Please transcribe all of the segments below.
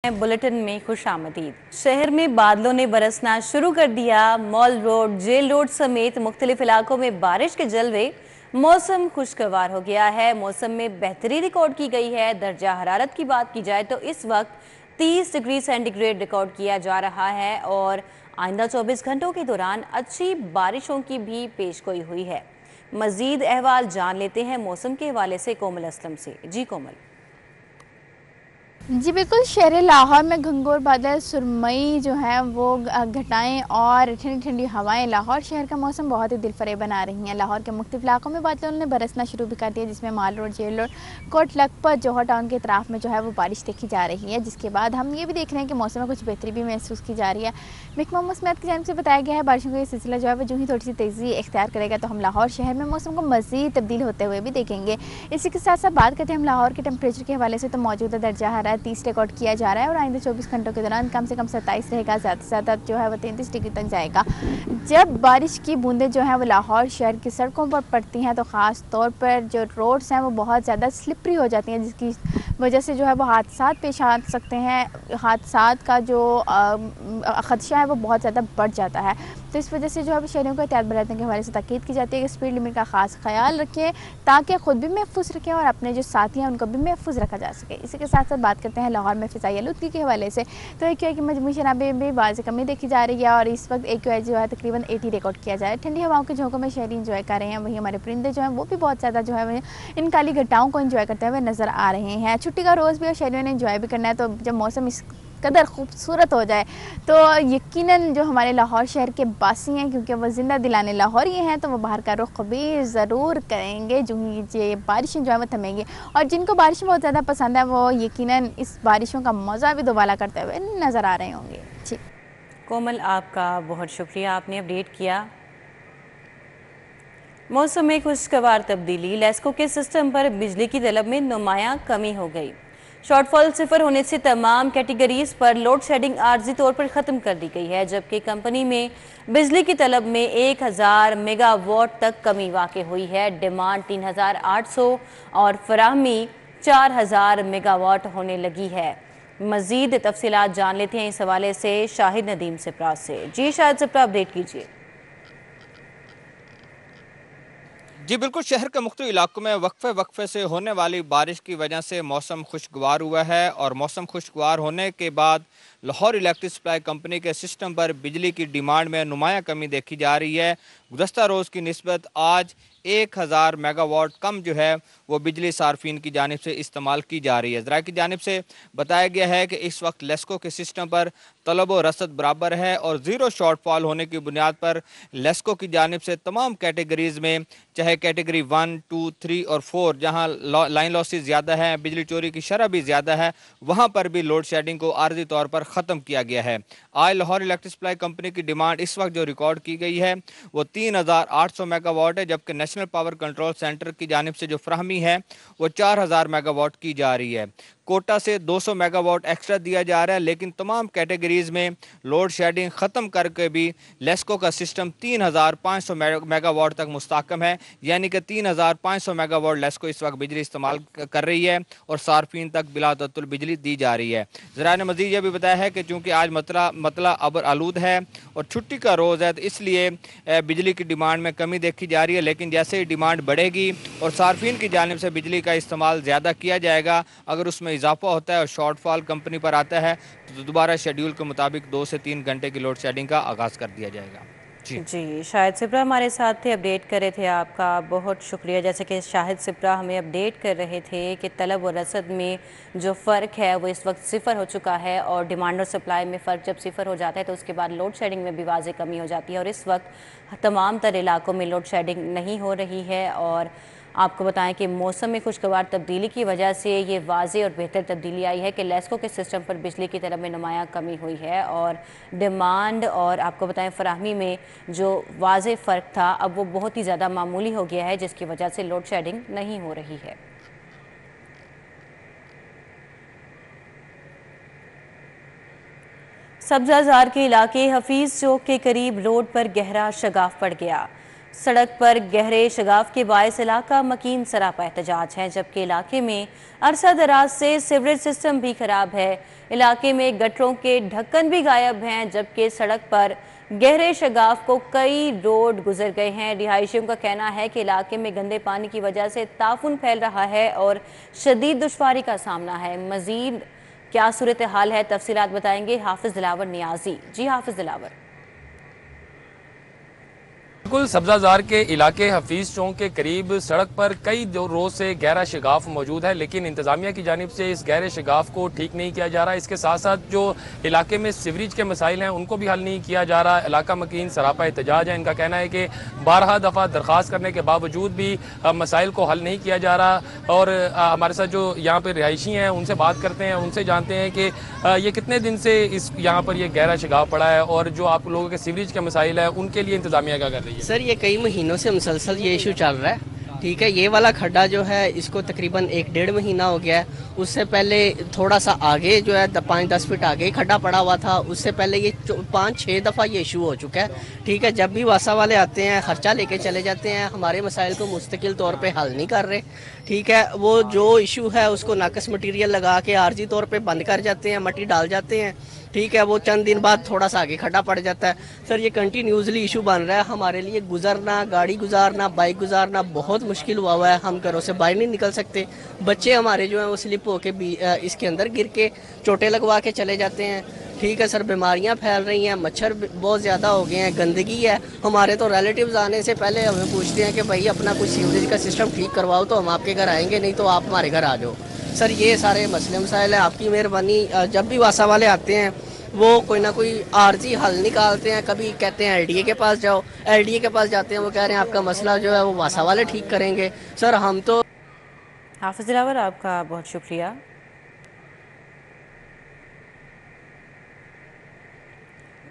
Bulletin में खुशामदीद। शहर में बादलों ने बरसना शुरू कर दिया। मॉल रोड, जेल रोड समेत मुख्तलिफ इलाकों में बारिश के जलवे। मौसम खुशगवार हो गया है। मौसम में बेहतरी रिकॉर्ड की गई है। दर्जा हरारत की बात की जाए तो इस वक्त 30 डिग्री सेंटीग्रेड रिकॉर्ड किया जा रहा है और आइंदा 24 घंटों के दौरान अच्छी बारिशों की भी पेशगोई हुई है। मजीद अहवाल जान लेते हैं मौसम के हवाले से कोमल असलम से। जी कोमल। जी बिल्कुल, शहर लाहौर में घंघोर बादल, सुरमई जो है वो घटाएं और ठंडी ठंडी हवाएं लाहौर शहर का मौसम बहुत ही दिलफरेब बना रही हैं। लाहौर के मुख्तलिफ इलाकों में बादलों ने बरसना शुरू भी कर दिया, जिसमें Mall Road, Jail Road, Kot Lakhpat, Johar Town के इतराफ में जो है वो बारिश देखी जा रही है। जिसके बाद हम ये भी देख रहे हैं कि मौसम में कुछ बेहतरी भी महसूस की जा रही है। महकमा मौसमियात की जानिब से बताया गया है बारिशों का ये सिलसिला जो है वो जो ही थोड़ी सी तेज़ी इख्तियार करेगा तो हम लाहौर शहर में मौसम को मज़ीद तब्दील होते हुए भी देखेंगे। इसी के साथ साथ बात करते हैं हम लाहौर के टेम्परेचर के हवाले से, तो मौजूदा दर्जा हरारत 30 रिकॉर्ड किया जा रहा है और आइंदा 24 घंटों के दौरान कम से कम 27 रहेगा, ज़्यादा से ज़्यादा जो है वो 33 डिग्री तक जाएगा। जब बारिश की बूंदें जो हैं वो लाहौर शहर की सड़कों पर पड़ती हैं तो ख़ास तौर पर जो रोड्स हैं वो बहुत ज़्यादा स्लिपरी हो जाती हैं, जिसकी वजह से जो है वो हादसा पेश आ सकते हैं। हादसा का जो ख़दशा है वो बहुत ज़्यादा बढ़ जाता है। तो इस वजह से जो है शहरियों को एहतियात बरतने के हवाले से ताकीद की जाती है कि स्पीड लिमिट का खास ख्याल रखें ताकि ख़ुद भी महफूज रखें और अपने जो साथी हैं उनको भी महफूज रखा जा सके। इसी के साथ साथ बात करते हैं लाहौर में फ़िज़ाई आलूदगी के हवाले से, तो AQI की मजमूई शराबे में वाज़ेह कमी देखी जा रही है और इस वक्त AQI जो है तकरीबन 80 रिकॉर्ड किया जा रहा है। ठंडी हवाओं के झोंकों में शहरी इंजॉय कर रहे हैं, वहीं हमारे परिंदे जो हैं वो भी बहुत ज़्यादा जो है इन काली घटाओं को इंजॉय करते हुए नज़र आ रहे हैं। छुट्टी का रोज़ भी और शहरियों ने इंजॉय भी करना है, तो जब मौसम इस कदर खूबसूरत हो जाए तो यकीनन जो हमारे लाहौर शहर के बासी हैं, क्योंकि वो ज़िंदा दिलाने लाहौरी हैं, तो वो बाहर का रुख भी ज़रूर करेंगे जो ये बारिशें जो है वो थमेंगी। और जिनको बारिश बहुत ज़्यादा पसंद है वो यकीनन इस बारिशों का मज़ा भी दोबारा करते हुए नज़र आ रहे होंगे। जी कोमल, आपका बहुत शुक्रिया, आपने अपडेट किया। मौसम में खुशगवार तब्दीली। लेस्को के सिस्टम पर बिजली की तलब में नुमायां कमी हो गई। शॉर्टफॉल सिफर होने से तमाम कैटेगरीज पर लोड शेडिंग आर्जी तौर पर ख़त्म कर दी गई है, जबकि कंपनी में बिजली की तलब में 1000 मेगावाट तक कमी वाक़ हुई है। डिमांड 3800 और फराहमी 4000 मेगावाट होने लगी है। मज़ीद तफसीलात जान लेते हैं इस हवाले से शाहिद नदीम सिप्रा से। जी शाहिद सिप्रा, अपडेट कीजिए। जी बिल्कुल, शहर के मुख्तलिफ इलाकों में वक्फे वक्फे से होने वाली बारिश की वजह से मौसम खुशगवार हुआ है और मौसम खुशगवार होने के बाद लाहौर इलेक्ट्रिक सप्लाई कंपनी के सिस्टम पर बिजली की डिमांड में नुमायां कमी देखी जा रही है। गुज़श्ता रोज़ की निस्बत आज 1000 मेगावाट कम जो है वो बिजली सार्फिन की जानिब से इस्तेमाल की जा रही है। ज़राए की जानिब से बताया गया है कि इस वक्त लेस्को के सिस्टम पर तलब व रसद बराबर है और ज़ीरो शॉर्टफॉल होने की बुनियाद पर लेस्को की जानिब से तमाम कैटेगरीज़ में, चाहे कैटेगरी 1, 2, 3 और 4 जहाँ लाइन लॉसेस ज़्यादा है, बिजली चोरी की शरह भी ज़्यादा है, वहाँ पर भी लोड शेडिंग को आर्जी तौर पर ख़त्म किया गया है। आज लाहौर इलेक्ट्रिक सप्लाई कंपनी की डिमांड इस वक्त जो रिकॉर्ड की गई है वो 3800 मेगावाट है, जबकि नेशनल पावर कंट्रोल सेंटर की जानिब से जो फ्राहमी है वो 4000 मेगावाट की जा रही है। कोटा से 200 मेगावाट एक्स्ट्रा दिया जा रहा है, लेकिन तमाम कैटेगरीज़ में लोड शेडिंग ख़त्म करके भी लेस्को का सिस्टम 3500 मेगावाट तक मुस्तहकम है, यानी कि 3500 मेगावाट लेस्को इस वक्त बिजली इस्तेमाल कर रही है और सार्फिन तक बिला तअत्तुल बिजली दी जा रही है। ज़राए ने मज़ीद यह भी बताया है कि चूँकि आज मतला अबर आलूद है और छुट्टी का रोज़ है, तो इसलिए बिजली की डिमांड में कमी देखी जा रही है, लेकिन जैसे ही डिमांड बढ़ेगी और सार्फिन की जानिब से बिजली का इस्तेमाल ज़्यादा किया जाएगा, अगर उसमें इजाफा होता है और शॉर्टफॉल कंपनी पर आता है तो दोबारा शेड्यूल के मुताबिक 2 से 3 घंटे की लोड शेडिंग का आगाज़ कर दिया जाएगा। जी शाहिद सिप्रा हमारे साथ थे, अपडेट कर रहे थे, आपका बहुत शुक्रिया। जैसे कि शाहिद सिप्रा हमें अपडेट कर रहे थे कि तलब और रसद में जो फ़र्क है वो इस वक्त सिफर हो चुका है और डिमांड और सप्लाई में फ़र्क जब सिफर हो जाता है तो उसके बाद लोड शेडिंग में भी वाज़ेह कमी हो जाती है और इस वक्त तमाम तर इलाकों में लोड शेडिंग नहीं हो रही है। और आपको बताएं कि मौसम में खुशगवार तब्दीली की वजह से ये वाज़ेह और बेहतर तब्दीली आई है कि लेस्को के सिस्टम पर बिजली की तरफ में नुमायां कमी हुई है और डिमांड और आपको बताएं फराहमी में जो वाज़ेह फ़र्क था अब वो बहुत ही ज़्यादा मामूली हो गया है, जिसकी वजह से लोड शेडिंग नहीं हो रही है। सब्ज़ाज़ार के इलाके हफीज़ चौक के करीब रोड पर गहरा शगाफ पड़ गया। सड़क पर गहरे शगाफ के बायस इलाका मकीन सरापा एहतजाज है, जबकि इलाके में अरसा दराज से सीवरेज सिस्टम भी खराब है। इलाके में गटरों के ढक्कन भी गायब हैं, जबकि सड़क पर गहरे शगाफ को कई रोड गुजर गए हैं। रिहायशियों का कहना है कि इलाके में गंदे पानी की वजह से ताफुन फैल रहा है और शदीद दुश्वारी का सामना है। मजीद क्या सूरत हाल है, तफसीलात बताएंगे हाफिज दिलावर नियाजी। जी हाफिज दिलावर। बिल्कुल सब्जाजार के इलाके हफीज चौक के करीब सड़क पर कई रोज से गहरा शिगाफ मौजूद है, लेकिन इंतजामिया की जानिब से इस गहरे शिगाफ को ठीक नहीं किया जा रहा। इसके साथ साथ जो इलाके में सीवरेज के मसाइल हैं उनको भी हल नहीं किया जा रहा। इलाका मकीन सरापा एहतजाज है। इनका कहना है कि 12 दफ़ा दरख्वास्त करने के बावजूद भी मसाइल को हल नहीं किया जा रहा। और हमारे साथ जो यहाँ पर रिहायशी हैं उनसे बात करते हैं, उनसे जानते हैं कि ये कितने दिन से इस यहाँ पर ये गहरा शिगाफ पड़ा है और जो आप लोगों के सीवरेज के मसाइल है उनके लिए इंतजामिया क्या कर रही है। सर ये कई महीनों से मुसलसल ये इशू चल रहा है। ठीक है, ये वाला खड्डा जो है इसको तकरीबन 1-1.5 महीना हो गया है। उससे पहले थोड़ा सा आगे जो है 5-10 फीट आगे ही खड्डा पड़ा हुआ था। उससे पहले ये 5-6 दफ़ा ये इशू हो चुका है। ठीक है, जब भी वासा वाले आते हैं खर्चा लेके चले जाते हैं, हमारे मसाइल को मुस्तकिल तौर पे हल नहीं कर रहे। ठीक है, वो जो इशू है उसको नाकस मटीरियल लगा के आर्जी तौर पे बंद कर जाते हैं, मट्टी डाल जाते हैं। ठीक है, वो चंद दिन बाद थोड़ा सा आगे खड्डा पड़ जाता है। सर ये कंटिन्यूसली इशू बन रहा है। हमारे लिए गुजरना, गाड़ी गुजारना, बाइक गुजारना बहुत मुश्किल हुआ है। हम घरों से बाहर नहीं निकल सकते। बच्चे हमारे जो हैं वो स्लिप होके इसके अंदर गिर के चोटें लगवा के चले जाते हैं। ठीक है सर, बीमारियां फैल रही हैं, मच्छर बहुत ज़्यादा हो गए हैं, गंदगी है। हमारे तो रिलेटिव्स आने से पहले हमें पूछते हैं कि भाई अपना कुछ सीवरेज का सिस्टम ठीक करवाओ तो हम आपके घर आएंगे, नहीं तो आप हमारे घर आ जाओ। सर ये सारे मसले मसाइल हैं। आपकी मेहरबानी, जब भी वासा वाले आते हैं वो कोई ना कोई आर्जी हल निकालते हैं। कभी कहते हैं एलडीए के पास जाओ, एलडीए के पास जाते हैं, वो कह रहे हैं आपका मसला जो है वो वासा वाले ठीक करेंगे। सर हम तो हाफिज दिलावर आपका बहुत शुक्रिया।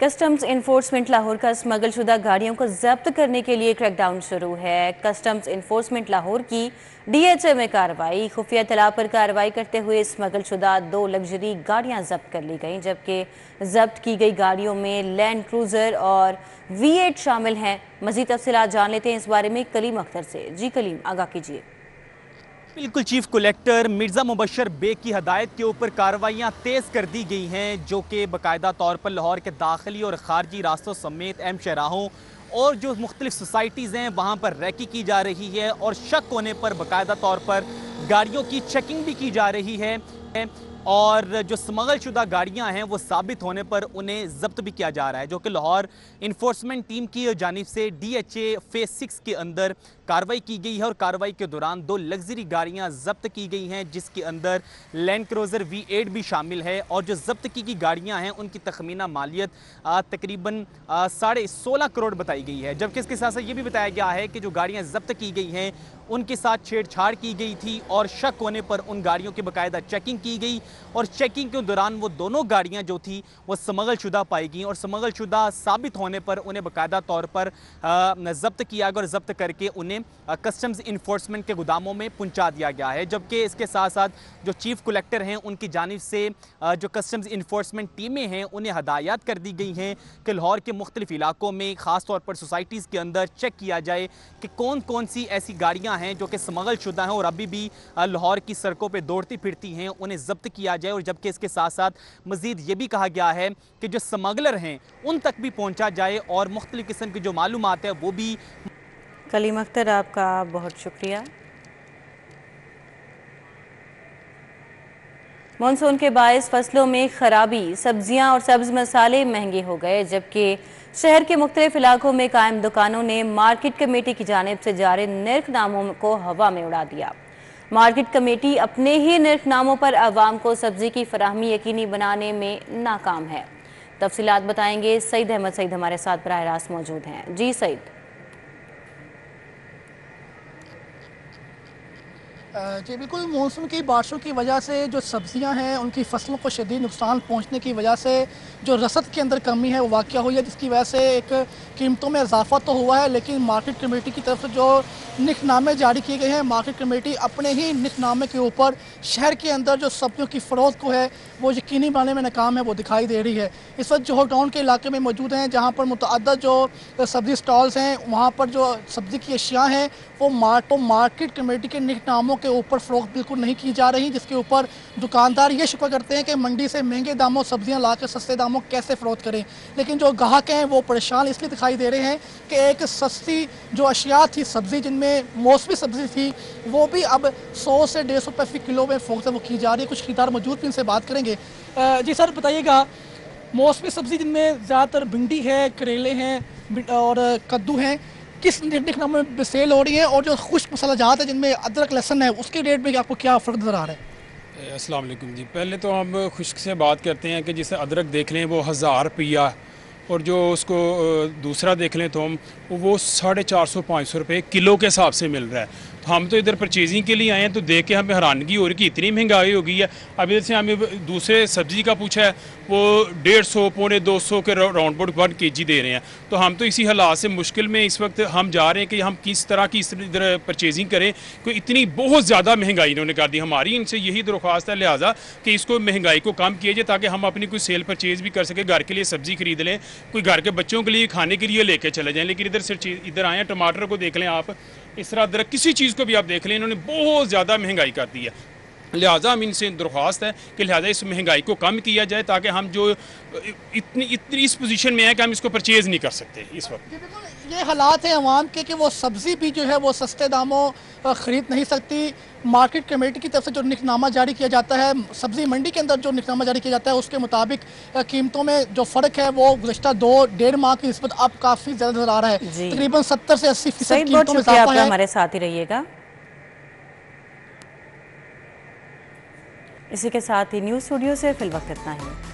कस्टम्स इन्फोर्समेंट लाहौर का स्मगलशुदा गाड़ियों को जब्त करने के लिए क्रैकडाउन शुरू है। कस्टम्स इन्फोर्समेंट लाहौर की डीएचए में कार्रवाई, खुफिया तला पर कार्रवाई करते हुए स्मगलशुदा 2 लग्जरी गाड़ियां जब्त कर ली गईं, जबकि जब्त की गई गाड़ियों में लैंड क्रूजर और V8 शामिल हैं। मजीद तफसीलात जान लेते हैं इस बारे में कलीम अख्तर से। जी कलीम, आगाह कीजिए। बिल्कुल, चीफ कलेक्टर मिर्ज़ा मुबशर बेग की हदायत के ऊपर कार्रवाइयाँ तेज़ कर दी गई हैं, जो कि बाकायदा तौर पर लाहौर के दाखिली और ख़ारजी रास्तों समेत अहम शहराहों और जो मुख्तलिफ सोसाइटीज़ हैं वहाँ पर रैकी की जा रही है और शक होने पर बाकायदा तौर पर गाड़ियों की चेकिंग भी की जा रही है और जो स्मगलशुदा गाड़ियां हैं वो साबित होने पर उन्हें जब्त भी किया जा रहा है, जो कि लाहौर इन्फोर्समेंट टीम की जानिब से डीएचए फेज 6 के अंदर कार्रवाई की गई है। और कार्रवाई के दौरान 2 लग्जरी गाड़ियां जब्त की गई हैं, जिसके अंदर लैंड क्रूजर V8 भी शामिल है। और जो जब्त की गाड़ियां हैं उनकी तखमीना मालियत तकरीबन 16.5 करोड़ बताई गई है, जबकि इसके साथ साथ ये भी बताया गया है कि जो गाड़ियां जब्त की गई हैं उनके साथ छेड़छाड़ की गई थी और शक होने पर उन गाड़ियों की बाकायदा चेकिंग की गई और चेकिंग के दौरान वो दोनों गाड़ियां जो थी वो स्मगलशुदा पाई गई और स्मगलशुदा साबित होने पर उन्हें बाकायदा तौर पर जब्त किया गया और जब्त करके उन्हें कस्टम्स इन्फोर्समेंट के गोदामों में पहुंचा दिया गया है। जबकि इसके साथ साथ जो चीफ कलेक्टर हैं उनकी जानिब से जो कस्टम्स इन्फोर्समेंट टीमें हैं उन्हें हदायत कर दी गई हैं कि लाहौर के मुख्तलिफ इलाकों में ख़ास तौर पर सोसाइटीज़ के अंदर चेक किया जाए कि कौन कौन सी ऐसी गाड़ियाँ हैं जो कि स्मगलशुदा हैं और अभी भी लाहौर की सड़कों पर दौड़ती फिरती हैं, उन्हें जब्त किया जाए। और जबकि इसके साथ साथ मज़ीद ये भी कहा गया है कि जो स्मगलर हैं उन तक भी पहुँचा जाए और मुख्तलिफ किस्म की जो मालूमात है वो भी। कलीम अख्तर आपका बहुत शुक्रिया। मानसून के बायस फसलों में खराबी, सब्जियां और सब्ज मसाले महंगे हो गए, जबकि शहर के मुख्तलिफ इलाकों में कायम दुकानों ने मार्केट कमेटी की जानिब से जारी निर्खनामों को हवा में उड़ा दिया। मार्केट कमेटी अपने ही निर्खनामों पर आवाम को सब्जी की फराहमी यकीनी बनाने में नाकाम है। तफसीलात बताएंगे सईद अहमद सईद हमारे साथ बराह रास्त मौजूद हैं। जी सईद। जी बिल्कुल, मौसम की बारिशों की वजह से जो सब्जियां हैं उनकी फसलों को शदीद नुकसान पहुंचने की वजह से जो रसद के अंदर कमी है वो वाक़या हुई है, जिसकी वजह से एक कीमतों में इजाफा तो हुआ है, लेकिन मार्केट कमेटी की तरफ से जो निकनामे जारी किए गए हैं, मार्केट कमेटी अपने ही निकनामे के ऊपर शहर के अंदर जो सब्जियों की फ़रोख्त को है वो यकीनी बनाने में नाकाम है, वो दिखाई दे रही है। इस वक्त जोहर टाउन के इलाके में मौजूद हैं, जहाँ पर मुतअद्दद जो सब्ज़ी स्टॉल्स हैं, वहाँ पर जो सब्ज़ी की अशिया हैं वो मार्केट कमेटी के निकनामों के ऊपर फ़रोख्त बिल्कुल नहीं की जा रही, जिसके ऊपर दुकानदार ये शिकवा करते हैं कि मंडी से महंगे दामों सब्जियां लाकर सस्ते दामों कैसे फ़रोख्त करें। लेकिन जो ग्राहक हैं वो परेशान इसलिए दिखाई दे रहे हैं कि एक सस्ती जो अशिया थी सब्ज़ी, जिनमें मौसमी सब्ज़ी थी, वो भी अब 100 से 150 रुपये फ़ी किलो में फ़रोख्त वो की जा रही है। कुछ खरीदार मौजूद भी इनसे बात करेंगे। जी सर, बताइएगा, मौसमी सब्ज़ी जिनमें ज़्यादातर भिंडी है, करेले हैं और कद्दू हैं, किस निकनामे में सेल हो रही है, और जो खुश्क मसालाजात है जिनमें अदरक लहसुन है उसके रेट में आपको क्या फ़र्क नज़र आ रहा है? अस्सलाम वालेकुम जी। पहले तो हम खुश्क से बात करते हैं कि जैसे अदरक देख लें वो 1000 रुपया, और जो उसको दूसरा देख लें तो हम वो 450-500 रुपये किलो के हिसाब से मिल रहा है। तो हम तो इधर परचेजिंग के लिए आए हैं, तो देख के हमें हैरानगी हो रही कि इतनी महंगाई हो गई है। अब इधर से हमें दूसरे सब्ज़ी का पूछा है, वो 150 पौने 200 के राउंड अबाउट 1 kg दे रहे हैं। तो हम तो इसी हालात से मुश्किल में इस वक्त हम जा रहे हैं कि हम किस तरह की इधर परचेजिंग करें, क्योंकि इतनी बहुत ज़्यादा महंगाई इन्होंने कर दी। हमारी इनसे यही दरख्वास्त है लिहाजा कि इसको महंगाई को कम किया जाए, ताकि हम अपनी कोई सेल परचेज़ भी कर सकें, घर के लिए सब्ज़ी खरीद लें, कोई घर के बच्चों के लिए खाने के लिए लेके चले जाएँ। लेकिन इधर से इधर आए हैं, टमाटर को देख लें आप, इस तरह अदरक, किसी चीज़ को भी आप देख लें, इन्होंने बहुत ज़्यादा महंगाई कर दी है। लिहाजा हम इनसे दरख्वास्त है कि लिहाजा इस महंगाई को कम किया जाए, ताकि हम जो इतनी इस पोजीशन में है कि हम इसको परचेज़ नहीं कर सकते इस वक्त। ये हालात हैं अवाम के कि वो सब्ज़ी भी जो है वो सस्ते दामों ख़रीद नहीं सकती। मार्केट कमेटी की तरफ से जो निकनामा जारी किया जाता है, सब्ज़ी मंडी के अंदर जो निकनामा जारी किया जाता है, उसके मुताबिक कीमतों में जो फ़र्क है वो गुज़श्ता 2-1.5 माह की निस्बत अब काफ़ी ज़्यादा नज़र आ रहा है। तकरीबन 70 से 80% कीमतों में इजाफा है। हमारे साथ ही रहिएगा। इसी के साथ ही न्यूज़ स्टूडियो से फिल वक्त इतना ही।